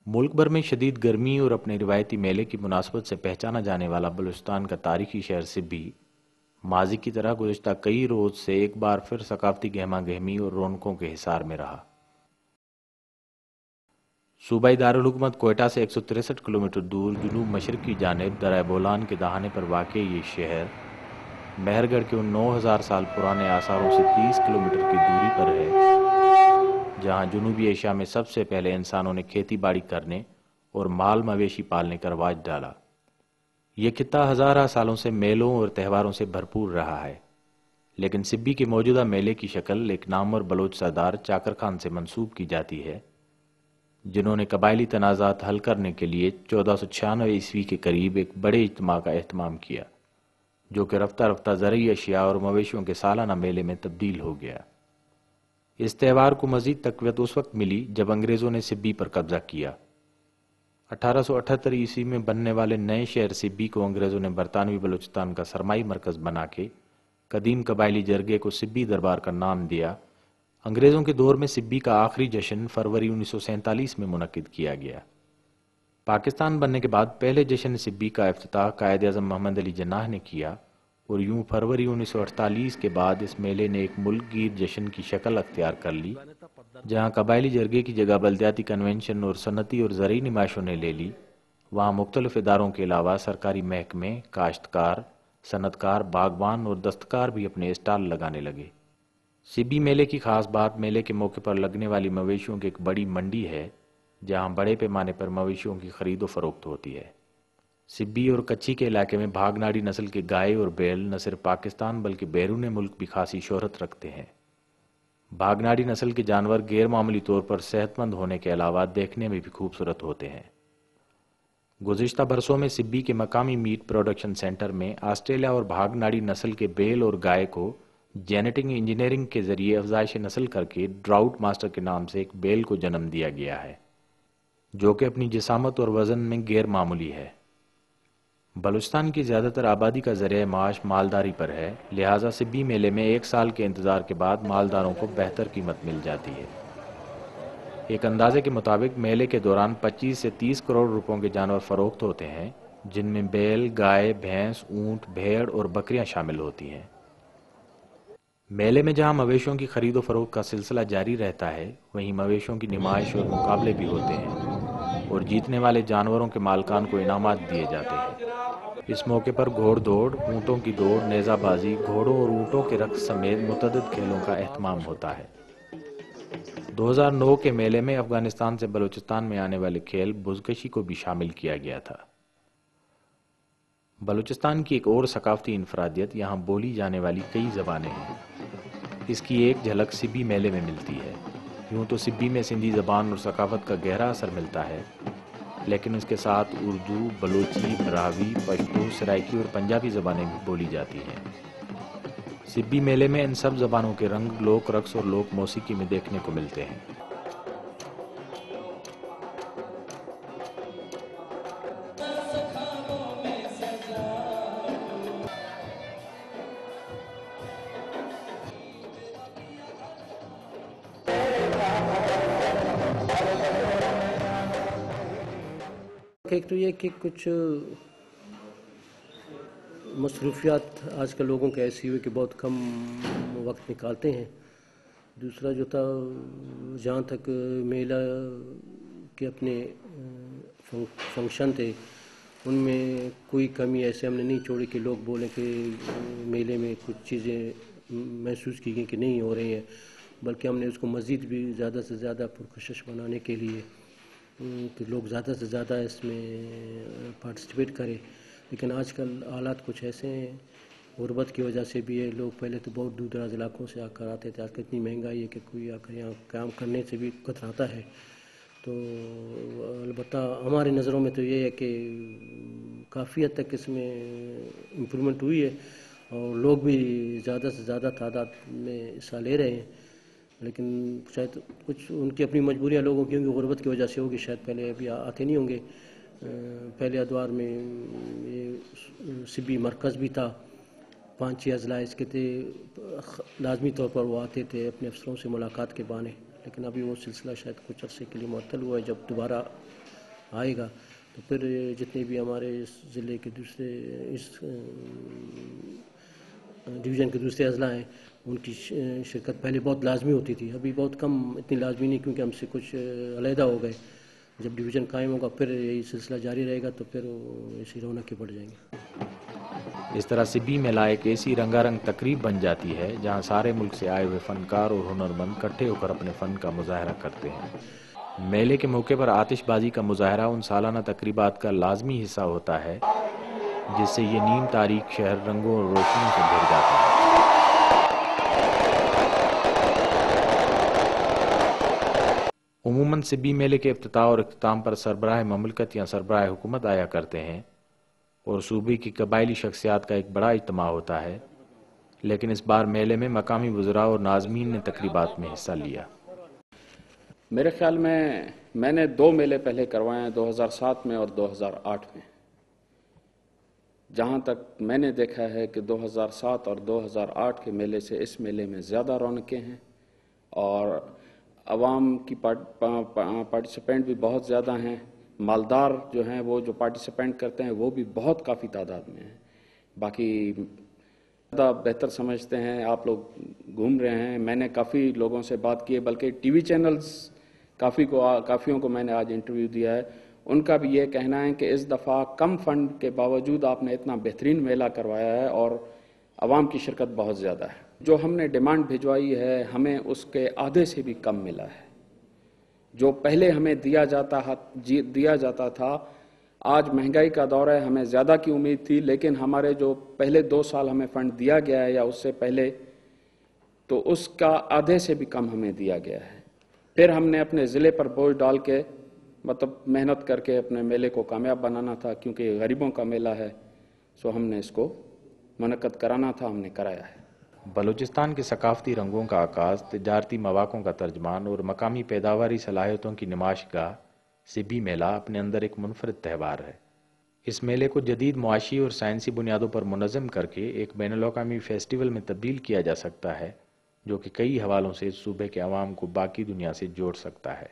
ملک بھر میں شدید گرمی اور اپنے روایتی میلے کی مناسبت سے پہچانا جانے والا بلوچستان کا تاریخی شہر سبی ماضی کی طرح گزشتہ کئی روز سے ایک بار پھر ثقافتی گہما گہمی اور رونقوں کے حصار میں رہا۔ صوبائی دارالحکومت کوئٹہ سے 163 کلومیٹر دور جنوب مشرق کی جانب درہ بولان کے دہانے پر واقع یہ شہر مہر گڑھ کے ان 9000 سال پرانے آثاروں سے 30 کلومیٹر کی دوری پر ہے جہاں جنوبی ایشیا میں سب سے پہلے انسانوں نے کھیتی باڑی کرنے اور مال مویشی پالنے کا رواج ڈالا۔ یہ خطہ ہزارہ سالوں سے میلوں اور تہواروں سے بھرپور رہا ہے، لیکن سبی کے موجودہ میلے کی شکل ایک نامور بلوچ سردار چاکر خان سے منسوب کی جاتی ہے، جنہوں نے قبائلی تنازعات حل کرنے کے لیے 1496 عیسوی کے قریب ایک بڑے اجتماع کا اہتمام کیا، جو کہ رفتہ رفتہ زرعی اشیاء اور مویشیوں کے سالانہ میلے میں تبدیل ہو گیا۔ اس تہوار کو مزید تقویت اس وقت ملی جب انگریزوں نے سبی پر قبضہ کیا۔ 1878 عیسوی میں بننے والے نئے شہر سبی کو انگریزوں نے برطانوی بلوچستان کا سرمائی مرکز بنا کے قدیم قبائلی جرگے کو سبی دربار کا نام دیا۔ انگریزوں کے دور میں سبی کا آخری جشن فروری 1947 میں منعقد کیا گیا۔ پاکستان بننے کے بعد پہلے جشن سبی کا افتتاح قائد اعظم محمد علی جناح نے کیا، اور یوں فروری 1948 کے بعد اس میلے نے ایک ملک گیر جشن کی شکل اختیار کر لی، جہاں قبائلی جرگے کی جگہ بلدیاتی کنونشن اور صنعتی اور زرعی نمائشوں نے لے لی۔ وہاں مختلف اداروں کے علاوہ سرکاری محکمے، کاشتکار، صنعت کار، باغبان اور دستکار بھی اپنے اسٹال لگانے لگے۔ سبی میلے کی خاص بات میلے کے موقع پر لگنے والی مویشیوں کی ایک بڑی منڈی ہے، جہاں بڑے پیمانے پر مویشیوں کی خرید و فروخت ہوتی ہے۔ سبی اور کچھی کے علاقے میں بھاگناڑی نسل کے گائے اور بیل نہ صرف پاکستان بلکہ بیرون ملک بھی خاصی شہرت رکھتے ہیں۔ بھاگناڑی نسل کے جانور غیر معمولی طور پر صحت مند ہونے کے علاوہ دیکھنے میں بھی خوبصورت ہوتے ہیں۔ گزشتہ برسوں میں سبی کے مقامی میٹ پروڈکشن سینٹر میں آسٹریلیا اور بھاگناڑی نسل کے بیل اور گائے کو جینیٹک انجینئرنگ کے ذریعے افزائش نسل کر کے ڈراؤٹ ماسٹر کے نام سے ایک بیل کو جنم دیا گیا ہے، جو کہ اپنی جسامت اور وزن میں غیر معمولی ہے۔ بلوچستان کی زیادہ تر آبادی کا ذریعہ معاش مالداری پر ہے، لہٰذا سبی میلے میں ایک سال کے انتظار کے بعد مالداروں کو بہتر قیمت مل جاتی ہے۔ ایک اندازے کے مطابق میلے کے دوران 25 سے 30 کروڑ روپوں کے جانور فروخت ہوتے ہیں، جن میں بیل، گائے، بھینس، اونٹ، بھیڑ اور بکریاں شامل ہوتی ہیں۔ میلے میں جہاں مویشیوں کی خرید و فروخت کا سلسلہ جاری رہتا ہے، وہیں مویشیوں کی نمائش اور مقابلے بھی ہوتے ہیں، اور جیتنے والے جانوروں کے مالکان کو انعامات دیے جاتے ہیں۔ اس موقع پر گھوڑ دوڑ، اونٹوں کی دوڑ، نیزہ بازی، گھوڑوں اور اونٹوں کے رقص سمیت متعدد کھیلوں کا اہتمام ہوتا ہے۔ 2009 کے میلے میں افغانستان سے بلوچستان میں آنے والے کھیل بزکشی کو بھی شامل کیا گیا تھا۔ بلوچستان کی ایک اور ثقافتی انفرادیت یہاں بولی جانے والی کئی زبانیں ہیں۔ اس کی ایک جھلک سبی میلے میں ملتی ہے۔ یوں تو سبی میں سندھی زبان اور ثقافت کا گہرا اثر ملتا ہے، لیکن اس کے ساتھ اردو، بلوچی، براہوی، پشتو، سرائکی اور پنجابی زبانیں بھی بولی جاتی ہیں۔ سبی میلے میں ان سب زبانوں کے رنگ لوک رقص اور لوک موسیقی میں دیکھنے کو ملتے ہیں۔ ایک تو یہ کہ کچھ مصروفیات آج کل لوگوں کے ایسی ہوئی کہ بہت کم وقت نکالتے ہیں۔ دوسرا جو تھا، جہاں تک میلہ کے اپنے فنکشن تھے، ان میں کوئی کمی ایسے ہم نے نہیں چھوڑی کہ لوگ بولیں کہ میلے میں کچھ چیزیں محسوس کی گئی کہ نہیں ہو رہی ہیں، بلکہ ہم نے اس کو مزید بھی زیادہ سے زیادہ پرکشش بنانے کے لیے کہ لوگ زیادہ سے زیادہ اس میں پارٹیسپیٹ کریں۔ لیکن آج کل حالات کچھ ایسے ہیں، غربت کی وجہ سے بھی ہے، لوگ پہلے تو بہت دور دراز علاقوں سے آ کر آتے تھے، آج کل اتنی مہنگائی ہے کہ کوئی آ کر یہاں کام کرنے سے بھی کتراتا ہے۔ تو البتہ ہماری نظروں میں تو یہ ہے کہ کافی حد تک اس میں امپرومنٹ ہوئی ہے، اور لوگ بھی زیادہ سے زیادہ تعداد میں حصہ لے رہے ہیں، لیکن شاید کچھ ان کی اپنی مجبوریاں لوگوں کی ہوں گی، غربت کی وجہ سے ہوگی، شاید پہلے ابھی آتے نہیں ہوں گے۔ پہلے ادوار میں یہ سبی مرکز بھی تھا، 5-6 اضلاع اس کے تھے، لازمی طور پر وہ آتے تھے اپنے افسروں سے ملاقات کے بہانے، لیکن ابھی وہ سلسلہ شاید کچھ عرصے کے لیے معطل ہوا ہے۔ جب دوبارہ آئے گا تو پھر جتنے بھی ہمارے اس ضلع کے دوسرے اس ڈویژن کے دوسرے اضلاع ہیں ان کی شرکت پہلے بہت لازمی ہوتی تھی، ابھی بہت کم، اتنی لازمی نہیں کیونکہ ہم سے کچھ علیحدہ ہو گئے. جب ڈویژن قائم ہوگا پھر یہی سلسلہ جاری رہے گا تو پھر ایسی رونقیں بڑھ جائیں گی. اس طرح سبی میلہ ایک ایسی رنگا رنگ تقریب بن جاتی ہے جہاں سارے ملک سے آئے ہوئے فنکار اور ہنرمند اکٹھے ہو کر اپنے فن کا مظاہرہ کرتے ہیں. میلے کے موقع پر آتش بازی کا مظاہرہ ان سالانہ تقریبات کا لازمی حصہ ہوتا ہے جس سے یہ نیم تاریک شہر رنگوں اور روشنیوں سے بھر جاتا ہے. عموماً سبی میلے کے افتتاح اور اختتام پر سربراہ مملکت یا سربراہ حکومت آیا کرتے ہیں اور صوبے کی قبائلی شخصیات کا ایک بڑا اجتماع ہوتا ہے، لیکن اس بار میلے میں مقامی وزراء اور ناظمین نے تقریبات میں حصہ لیا. میرے خیال میں نے 2 میلے پہلے کروائے ہیں، 2007 میں اور 2008 میں. جہاں تک میں نے دیکھا ہے کہ 2007 اور 2008 کے میلے سے اس میلے میں زیادہ رونقیں ہیں اور عوام کی پارٹیسپینٹ بھی بہت زیادہ ہیں. مالدار جو ہیں وہ جو پارٹیسپینٹ کرتے ہیں وہ بھی بہت کافی تعداد میں ہیں. باقی زیادہ بہتر سمجھتے ہیں، آپ لوگ گھوم رہے ہیں. میں نے کافی لوگوں سے بات کی ہے، بلکہ ٹی وی چینلز کافیوں کو میں نے آج انٹرویو دیا ہے. ان کا بھی یہ کہنا ہے کہ اس دفعہ کم فنڈ کے باوجود آپ نے اتنا بہترین میلہ کروایا ہے اور عوام کی شرکت بہت زیادہ ہے. جو ہم نے ڈیمانڈ بھجوائی ہے ہمیں اس کے آدھے سے بھی کم ملا ہے. جو پہلے ہمیں دیا جاتا تھا، آج مہنگائی کا دور ہے، ہمیں زیادہ کی امید تھی، لیکن ہمارے جو پہلے 2 سال ہمیں فنڈ دیا گیا ہے یا اس سے پہلے، تو اس کا آدھے سے بھی کم ہمیں دیا گیا ہے. پھر ہم نے اپنے ضلع پر بوجھ ڈال کے محنت کر کے اپنے میلے کو کامیاب بنانا تھا، کیونکہ یہ غریبوں کا میلہ ہے، سو ہم نے اس کو منعقد کرانا تھا، ہم نے کرایا ہے. بلوچستان کے ثقافتی رنگوں کا آغاز، تجارتی مواقعوں کا ترجمان اور مقامی پیداواری صلاحیتوں کی نمائش گاہ سبی میلہ اپنے اندر ایک منفرد تہوار ہے. اس میلے کو جدید معاشی اور سائنسی بنیادوں پر منظم کر کے ایک بین الاقوامی فیسٹیول میں تبدیل کیا جا سکتا ہے جو کہ کئی حوالوں سے صوبے کے عوام کو باقی دنیا سے جوڑ سکتا ہے.